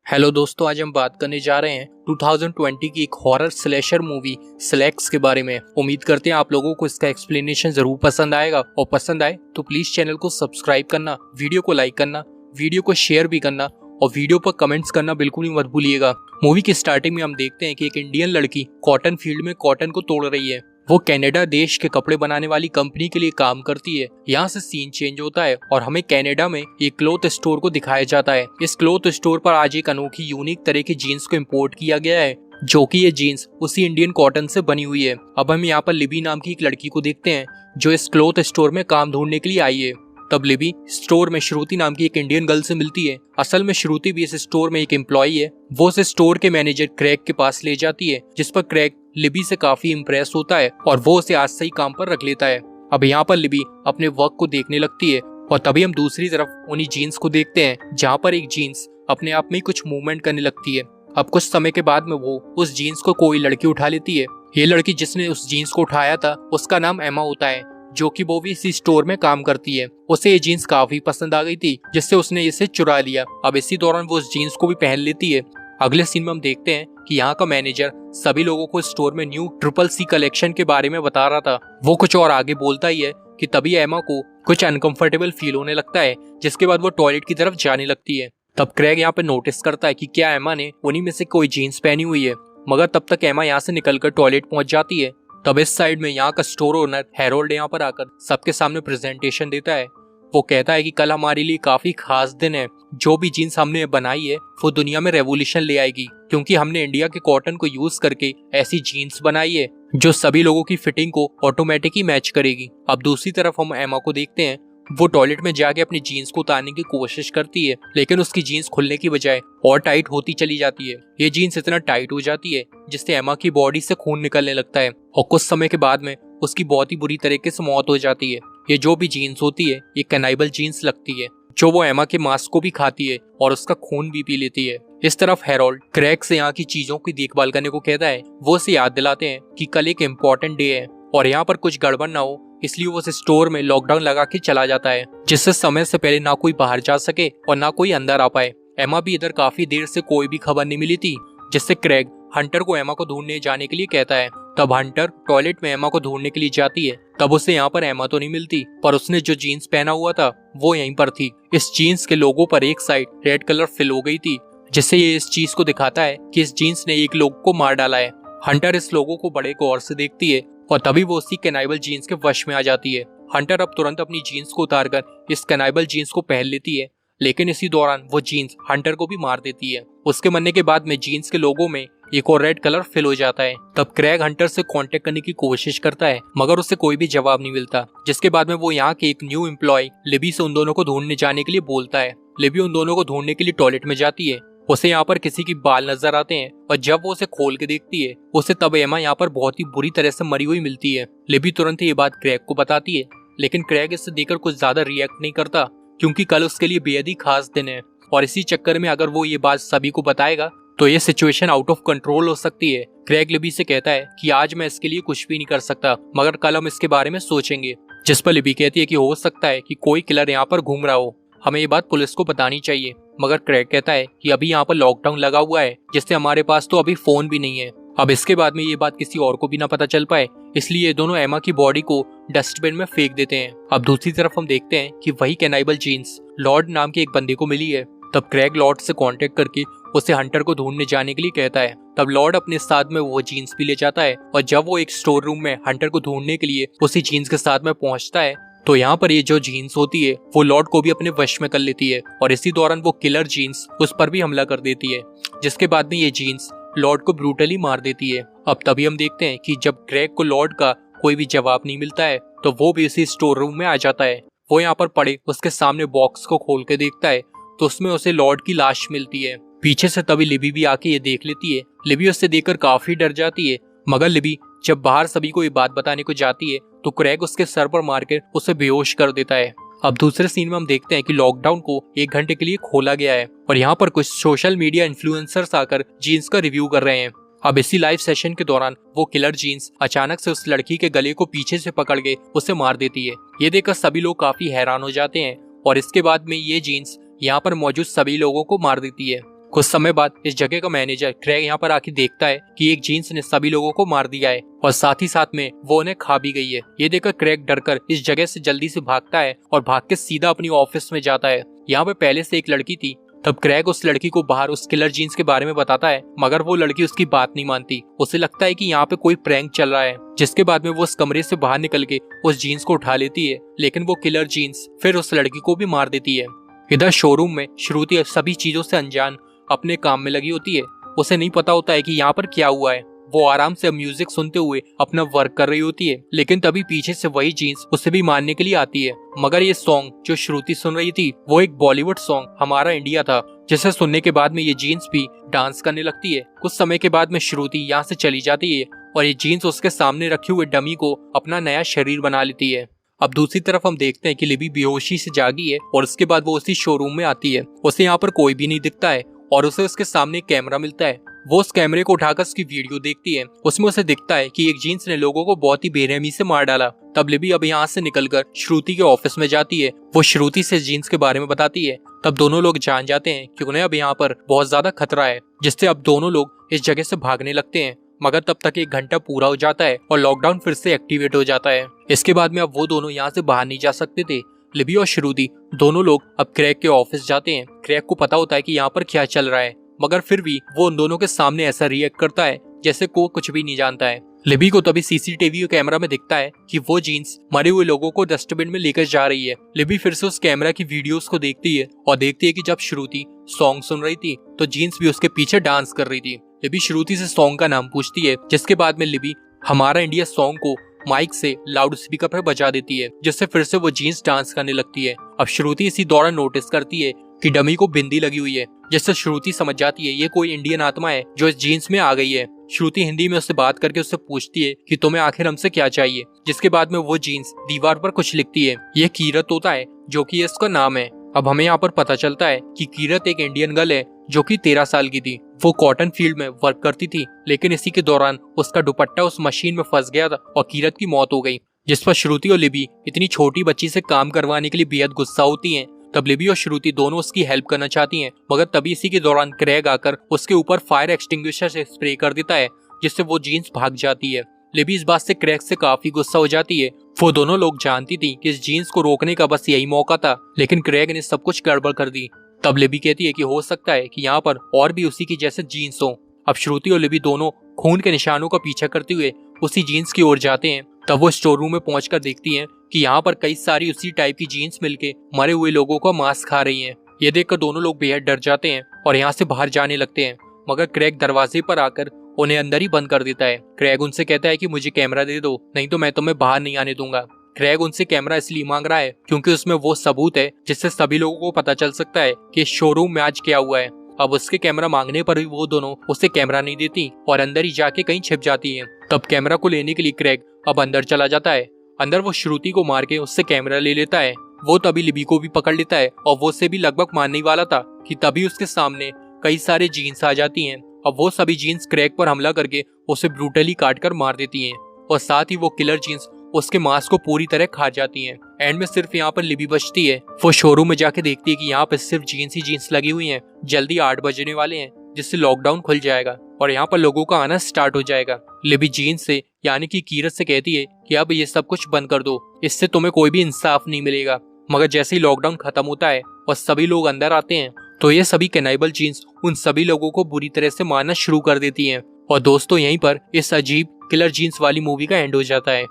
Hello दोस्तों, आज हम बात करने जा रहे हैं 2020 की एक हॉरर स्लैशर मूवी स्लैक्स के बारे में। उम्मीद करते हैं आप लोगों को इसका एक्सप्लेनेशन जरूर पसंद आएगा, और पसंद आए तो प्लीज चैनल को सब्सक्राइब करना, वीडियो को लाइक करना, वीडियो को शेयर भी करना और वीडियो पर कमेंट्स करना बिल्कुल ही मत भूलिएगा। मूवी की स्टार्टिंग में हम देखते हैं कि एक इंडियन लड़की कॉटन फील्ड में कॉटन को तोड़ रही है। वो कनाडा देश के कपड़े बनाने वाली कंपनी के लिए काम करती है। यहाँ से सीन चेंज होता है और हमें कनाडा में एक क्लॉथ स्टोर को दिखाया जाता है। इस क्लॉथ स्टोर पर आज एक अनोखी यूनिक तरह की जीन्स को इम्पोर्ट किया गया है, जो कि ये जीन्स उसी इंडियन कॉटन से बनी हुई है। अब हम यहाँ पर लिबी नाम की एक लड़की को देखते हैं जो इस क्लॉथ स्टोर में काम ढूंढने के लिए आई है। तब लिबी स्टोर में श्रुति नाम की एक इंडियन गर्ल से मिलती है। असल में श्रुति भी इस स्टोर में एक एम्प्लॉई है। वो उस स्टोर के मैनेजर क्रैग के पास ले जाती है, जिस पर क्रैग लिबी से काफी इम्प्रेस होता है और वो उसे आज से ही काम पर रख लेता है। अब यहाँ पर लिबी अपने वर्क को देखने लगती है और तभी हम दूसरी तरफ उन्हीं जीन्स को देखते हैं, जहाँ पर एक जीन्स अपने आप में कुछ मूवमेंट करने लगती है। अब कुछ समय के बाद में वो उस जीन्स को कोई लड़की उठा लेती है। ये लड़की जिसने उस जीन्स को उठाया था उसका नाम एमा होता है, जो कि वो भी इसी स्टोर में काम करती है। उसे ये जीन्स काफी पसंद आ गई थी, जिससे उसने इसे चुरा लिया। अब इसी दौरान वो उस जीन्स को भी पहन लेती है। अगले सीन में हम देखते हैं कि यहाँ का मैनेजर सभी लोगों को स्टोर में न्यू CCC कलेक्शन के बारे में बता रहा था। वो कुछ और आगे बोलता ही है कि तभी एमा को कुछ अनकंफर्टेबल फील होने लगता है, जिसके बाद वो टॉयलेट की तरफ जाने लगती है। तब क्रैग यहाँ पे नोटिस करता है कि क्या एमा ने उन्हीं में से कोई जीन्स पहनी हुई है, मगर तब तक एमा यहाँ से निकलकर टॉयलेट पहुंच जाती है। तब इस साइड में यहाँ का स्टोर ओनर हैरोल्ड यहाँ पर आकर सबके सामने प्रेजेंटेशन देता है। वो कहता है कि कल हमारे लिए काफी खास दिन है। जो भी जीन्स हमने बनाई है वो दुनिया में रेवोल्यूशन ले आएगी, क्योंकि हमने इंडिया के कॉटन को यूज करके ऐसी जीन्स बनाई है जो सभी लोगों की फिटिंग को ऑटोमेटिक ही मैच करेगी। अब दूसरी तरफ हम एमा को देखते हैं। वो टॉयलेट में जाके अपनी जीन्स को उतारने की कोशिश करती है, लेकिन उसकी जीन्स खुलने की बजाय और टाइट होती चली जाती है। ये जीन्स इतना टाइट हो जाती है जिससे एमा की बॉडी से खून निकलने लगता है और कुछ समय के बाद में उसकी बहुत ही बुरी तरीके से मौत हो जाती है। ये जो भी जीन्स होती है ये कैनिबल जीन्स लगती है, जो वो एमा के मांस को भी खाती है और उसका खून भी पी लेती है। इस तरफ हैरोल्ड क्रैग से यहाँ की चीजों की देखभाल करने को कहता है। वो उसे याद दिलाते हैं कि कल एक इम्पोर्टेंट डे है और यहाँ पर कुछ गड़बड़ ना हो, इसलिए वो उस स्टोर में लॉकडाउन लगा के चला जाता है, जिससे समय से पहले ना कोई बाहर जा सके और ना कोई अंदर आ पाए। एमा भी इधर काफी देर से कोई भी खबर नहीं मिली थी, जिससे क्रैग हंटर को एमा को ढूंढने जाने के लिए कहता है। तब हंटर टॉयलेट में एमा को ढूंढने के लिए जाती है। तब उसे यहाँ पर एमा तो नहीं मिलती, पर उसने जो जीन्स पहना हुआ था वो यहीं पर थी। इस जीन्स के लोगो पर एक साइड रेड कलर फिल हो गई थी, जिससे ये इस चीज को दिखाता है कि इस जीन्स ने एक लोगो को मार डाला है। हंटर इस लोगो को बड़े गौर से देखती है और तभी वो उसी कैनिबल जीन्स के वश में आ जाती है। हंटर अब तुरंत अपनी जीन्स को उतारकर इस कैनिबल जीन्स को पहन लेती है, लेकिन इसी दौरान वो जीन्स हंटर को भी मार देती है। उसके मरने के बाद में जीन्स के लोगों में एक और रेड कलर फिल हो जाता है। तब क्रैग हंटर से कांटेक्ट करने की कोशिश करता है, मगर उससे कोई भी जवाब नहीं मिलता, जिसके बाद में वो यहाँ के एक न्यू एम्प्लॉय लिबी से उन दोनों को ढूंढने जाने के लिए बोलता है। लिबी उन दोनों को ढूंढने के लिए टॉयलेट में जाती है। उसे यहाँ पर किसी की बाल नजर आते हैं और जब वो उसे खोल के देखती है उसे तब एमा यहाँ पर बहुत ही बुरी तरह से मरी हुई मिलती है। लिबी तुरंत ये बात क्रैग को बताती है, लेकिन क्रैग इससे देखकर कुछ ज्यादा रिएक्ट नहीं करता, क्योंकि कल उसके लिए बेहद ही खास दिन है और इसी चक्कर में अगर वो ये बात सभी को बताएगा तो ये सिचुएशन आउट ऑफ कंट्रोल हो सकती है। क्रैग लिबी से कहता है कि आज मैं इसके लिए कुछ भी नहीं कर सकता, मगर कल हम इसके बारे में सोचेंगे। जिस पर लिबी कहती है कि हो सकता है कि कोई किलर यहाँ पर घूम रहा हो, हमें ये बात पुलिस को बतानी चाहिए। मगर क्रैग कहता है कि अभी यहाँ पर लॉकडाउन लगा हुआ है, जिससे हमारे पास तो अभी फोन भी नहीं है। अब इसके बाद में ये बात किसी और को भी ना पता चल पाए, इसलिए ये दोनों एमा की बॉडी को डस्टबिन में फेंक देते हैं। अब दूसरी तरफ हम देखते हैं कि वही कैनिबल जीन्स लॉर्ड नाम के एक बंदे को मिली है। तब क्रैग लॉर्ड से कांटेक्ट करके उसे हंटर को ढूंढने जाने के लिए कहता है। तब लॉर्ड अपने साथ में वो जीन्स भी ले जाता है और जब वो एक स्टोर रूम में हंटर को ढूंढने के लिए उसी जीन्स के साथ में पहुंचता है तो यहाँ पर ये जो जीन्स होती है वो लॉर्ड को भी अपने वश में कर लेती है और इसी दौरान वो किलर जीन्स उस पर भी हमला कर देती है, जिसके बाद में ये जीन्स लॉर्ड को ब्रूटली मार देती है। अब तभी हम देखते हैं कि जब क्रैग को लॉर्ड का कोई भी जवाब नहीं मिलता है तो वो भी इसी स्टोर रूम में आ जाता है। वो यहाँ पर पड़े उसके सामने बॉक्स को खोल के देखता है तो उसमें उसे लॉर्ड की लाश मिलती है। पीछे से तभी लिबी भी आके ये देख लेती है। लिबी उससे देखकर काफी डर जाती है, मगर लिबी जब बाहर सभी को ये बात बताने को जाती है तो क्रैग उसके सर पर मारकर उसे बेहोश कर देता है। अब दूसरे सीन में हम देखते हैं कि लॉकडाउन को 1 घंटे के लिए खोला गया है और यहाँ पर कुछ सोशल मीडिया इन्फ्लुएंसर्स आकर जीन्स का रिव्यू कर रहे हैं। अब इसी लाइव सेशन के दौरान वो किलर जीन्स अचानक से उस लड़की के गले को पीछे से पकड़ के उसे मार देती है। ये देखकर सभी लोग काफी हैरान हो जाते हैं और इसके बाद में ये जीन्स यहाँ पर मौजूद सभी लोगों को मार देती है। कुछ समय बाद इस जगह का मैनेजर क्रेग यहाँ पर आके देखता है कि एक जीन्स ने सभी लोगों को मार दिया है और साथ ही साथ में वो उन्हें खा भी गई है। ये देखकर क्रेग डरकर इस जगह से जल्दी से भागता है और भाग के सीधा अपनी ऑफिस में जाता है। यहाँ पे पहले से एक लड़की थी। तब क्रेग उस लड़की को बाहर उस किलर जीन्स के बारे में बताता है, मगर वो लड़की उसकी बात नहीं मानती। उसे लगता है कि यहाँ पे कोई प्रैंक चल रहा है, जिसके बाद में वो उस कमरे से बाहर निकल के उस जीन्स को उठा लेती है, लेकिन वो किलर जीन्स फिर उस लड़की को भी मार देती है। इधर शोरूम में श्रुति सभी चीजों से अनजान अपने काम में लगी होती है। उसे नहीं पता होता है कि यहाँ पर क्या हुआ है। वो आराम से म्यूजिक सुनते हुए अपना वर्क कर रही होती है, लेकिन तभी पीछे से वही जीन्स उसे भी मारने के लिए आती है। मगर ये सॉन्ग जो श्रुति सुन रही थी वो एक बॉलीवुड सॉन्ग हमारा इंडिया था, जिसे सुनने के बाद में ये जीन्स भी डांस करने लगती है। कुछ समय के बाद में श्रुति यहाँ से चली जाती है और ये जीन्स उसके सामने रखे हुए डमी को अपना नया शरीर बना लेती है। अब दूसरी तरफ हम देखते हैं कि लिबी बेहोशी से जागी है और उसके बाद वो उसी शोरूम में आती है। उसे यहाँ पर कोई भी नहीं दिखता है और उसे उसके सामने कैमरा मिलता है। वो उस कैमरे को उठाकर उसकी वीडियो देखती है। उसमें उसे दिखता है कि एक जीन्स ने लोगों को बहुत ही बेरहमी से मार डाला। तब लिबी अब यहाँ से निकलकर श्रुति के ऑफिस में जाती है। वो श्रुति से जीन्स के बारे में बताती है। तब दोनों लोग जान जाते हैं कि उन्हें अब यहाँ पर बहुत ज्यादा खतरा है, जिससे अब दोनों लोग इस जगह से भागने लगते हैं। मगर तब तक 1 घंटा पूरा हो जाता है और लॉकडाउन फिर से एक्टिवेट हो जाता है। इसके बाद में अब वो दोनों यहाँ से बाहर नहीं जा सकते थे। लिबी और श्रुति दोनों लोग अब क्रेग के ऑफिस जाते हैं। क्रेग को पता होता है कि यहाँ पर क्या चल रहा है, मगर फिर भी वो उन दोनों के सामने ऐसा रिएक्ट करता है जैसे को कुछ भी नहीं जानता है। लिबी को तभी सीसीटीवी कैमरा में दिखता है कि वो जीन्स मरे हुए लोगों को डस्टबिन में लेकर जा रही है। लिबी फिर से उस कैमरा की वीडियोस को देखती है और देखती है कि जब श्रुति सॉन्ग सुन रही थी तो जीन्स भी उसके पीछे डांस कर रही थी। लिबी श्रुति से सॉन्ग का नाम पूछती है, जिसके बाद में लिबी हमारा इंडिया सॉन्ग को माइक से लाउड स्पीकर पर बजा देती है, जिससे फिर से वो जीन्स डांस करने लगती है। अब श्रुति इसी दौरान नोटिस करती है कि डमी को बिंदी लगी हुई है, जिससे श्रुति समझ जाती है ये कोई इंडियन आत्मा है जो इस जीन्स में आ गई है। श्रुति हिंदी में उससे बात करके उससे पूछती है कि तुम्हें आखिर हमसे क्या चाहिए, जिसके बाद में वो जीन्स दीवार पर कुछ लिखती है। ये कीरत होता है जो कि इसका नाम है। अब हमें यहाँ पर पता चलता है कि कीरत एक इंडियन गर्ल है जो कि 13 साल की थी। वो कॉटन फील्ड में वर्क करती थी, लेकिन इसी के दौरान उसका दुपट्टा उस मशीन में फंस गया था और कीरत की मौत हो गई, जिस पर श्रुति और लिबी इतनी छोटी बच्ची से काम करवाने के लिए बेहद गुस्सा होती हैं। तब लिबी और श्रुति दोनों उसकी हेल्प करना चाहती हैं, मगर तभी इसी के दौरान क्रेग आकर उसके ऊपर फायर एक्सटिंग्विशर से स्प्रे कर देता है, जिससे वो जीन्स भाग जाती है। लिबी इस बात से क्रेग से काफी गुस्सा हो जाती है। वो दोनों लोग जानती थी कि इस जीन्स को रोकने का बस यही मौका था, लेकिन क्रेग ने सब कुछ गड़बड़ कर दी। तब लिबी कहती है कि हो सकता है कि यहाँ पर और भी उसी की जैसे जीन्स हो। अब श्रुति और लिबी दोनों खून के निशानों का पीछा करते हुए उसी जीन्स की ओर जाते हैं। तब वो स्टोर रूम में पहुंचकर देखती हैं कि यहाँ पर कई सारी उसी टाइप की जीन्स मिलके मरे हुए लोगों का मांस खा रही हैं। ये देखकर दोनों लोग बेहद डर जाते हैं और यहाँ से बाहर जाने लगते हैं, मगर क्रेग दरवाजे पर आकर उन्हें अंदर ही बंद कर देता है। क्रेग उनसे कहता है कि मुझे कैमरा दे दो, नहीं तो मैं तुम्हें बाहर नहीं आने दूंगा। क्रेग उनसे कैमरा इसलिए मांग रहा है क्योंकि उसमें वो सबूत है जिससे सभी लोगों को पता चल सकता है कि शोरूम में आज क्या हुआ है। अब उसके कैमरा मांगने पर भी वो दोनों उसे कैमरा नहीं देती और अंदर ही जाके कहीं छिप जाती है। तब कैमरा को लेने के लिए क्रेग अब अंदर चला जाता है। अंदर वो श्रुति को मार के उससे कैमरा ले लेता है। वो तभी लिबी को भी पकड़ लेता है और वो उसे भी लगभग मारने वाला था कि तभी उसके सामने कई सारे जीन्स आ जाती हैं। अब वो सभी जीन्स क्रेग पर हमला करके उसे ब्रूटली काट कर मार देती हैं और साथ ही वो किलर जीन्स उसके मांस को पूरी तरह खा जाती हैं। एंड में सिर्फ यहाँ पर लिबी बचती है। वो शोरूम में जाके देखती है कि यहाँ पर सिर्फ जीन्स ही जीन्स लगी हुई हैं। जल्दी 8 बजने वाले हैं, जिससे लॉकडाउन खुल जाएगा और यहाँ पर लोगों का आना स्टार्ट हो जाएगा। लिबी जीन्स से यानी कि कीरत से कहती है कि अब ये सब कुछ बंद कर दो, इससे तुम्हें कोई भी इंसाफ नहीं मिलेगा। मगर जैसे ही लॉकडाउन खत्म होता है और सभी लोग अंदर आते हैं तो ये सभी कैनिबल जीन्स उन सभी लोगों को बुरी तरह से मारना शुरू कर देती हैं। और दोस्तों यहीं पर इस अजीब किलर जीन्स वाली मूवी का एंड हो जाता है।